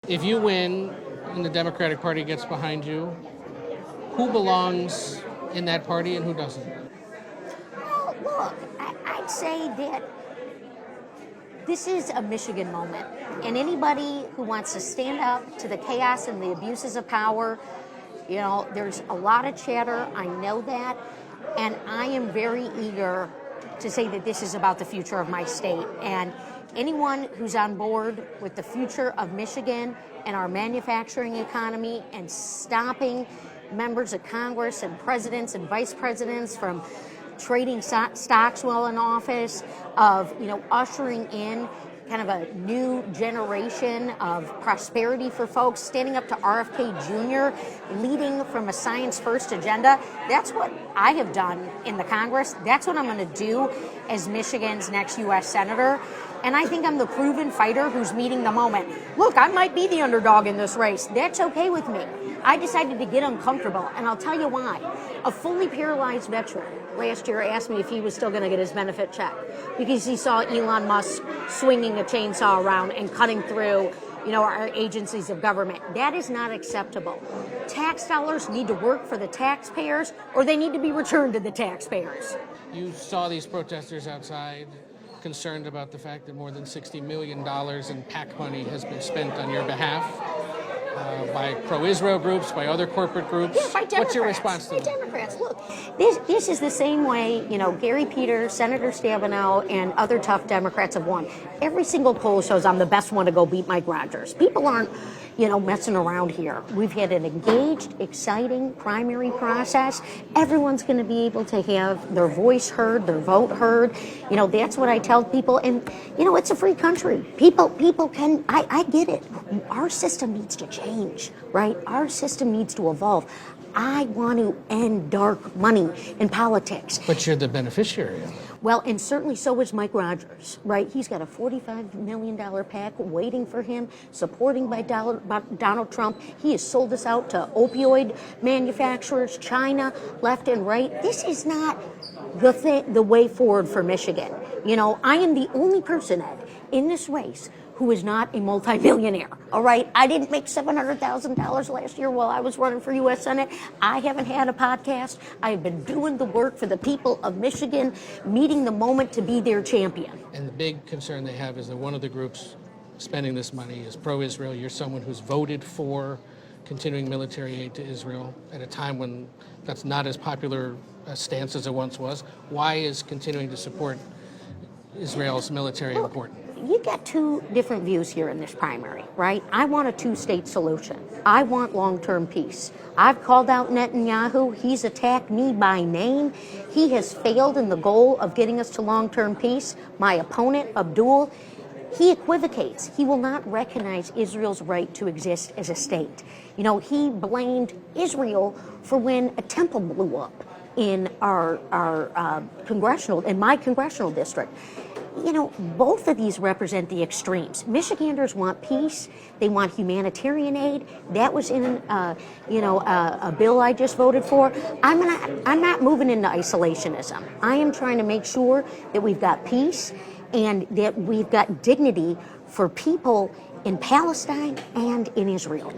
If you win and the Democratic Party gets behind you, who belongs in that party and who doesn't? Well, look, I'd say that this is a Michigan moment, and anybody who wants to stand up to the chaos and the abuses of power, there's a lot of chatter, I know that, and I am very eager to say that this is about the future of my state. And anyone who's on board with the future of Michigan and our manufacturing economy and stopping members of Congress and presidents and vice presidents from trading stocks while in office, of ushering in kind of a new generation of prosperity for folks, standing up to RFK Jr., leading from a science-first agenda. That's what I have done in the Congress. That's what I'm going to do as Michigan's next U.S. Senator. And I think I'm the proven fighter who's meeting the moment. Look, I might be the underdog in this race. That's okay with me. I decided to get uncomfortable, and I'll tell you why. A fully paralyzed veteran last year asked me if he was still going to get his benefit check because he saw Elon Musk swinging a chainsaw around and cutting through our agencies of government. That is not acceptable. Tax dollars need to work for the taxpayers, or they need to be returned to the taxpayers. You saw these protesters outside, concerned about the fact that more than $60 million in PAC money has been spent on your behalf by pro-Israel groups, by other corporate groups. Yeah, by Democrats. What's your response to that? Democrats. Look, this is the same way, Gary Peters, Senator Stabenow, and other tough Democrats have won. Every single poll shows I'm the best one to go beat Mike Rogers. People aren't, messing around here. We've had an engaged, exciting primary process. Everyone's going to be able to have their voice heard, their vote heard. That's what I tell people. And, it's a free country. People can, I get it. Our system needs to change, right? Our system needs to evolve. I want to end dark money in politics. But you're the beneficiary of it. Well, and certainly so is Mike Rogers, right? He's got a $45 million PAC waiting for him, supporting by Donald Trump. He has sold us out to opioid manufacturers, China, left and right. This is not the way forward for Michigan. I am the only person, Ed, in this race who is not a multimillionaire, all right? I didn't make $700,000 last year while I was running for U.S. Senate. I haven't had a podcast. I've been doing the work for the people of Michigan, meeting the moment to be their champion. And the big concern they have is that one of the groups spending this money is pro-Israel. You're someone who's voted for continuing military aid to Israel at a time when that's not as popular a stance as it once was. Why is continuing to support Israel's military important? You got two different views here in this primary, right? I want a two-state solution. I want long-term peace. I've called out Netanyahu. He's attacked me by name. He has failed in the goal of getting us to long-term peace. My opponent, Abdul, he equivocates. He will not recognize Israel's right to exist as a state. He blamed Israel for when a temple blew up in my congressional district. Both of these represent the extremes. Michiganders want peace. They want humanitarian aid. That was in, a bill I just voted for. I'm not moving into isolationism. I am trying to make sure that we've got peace and that we've got dignity for people in Palestine and in Israel.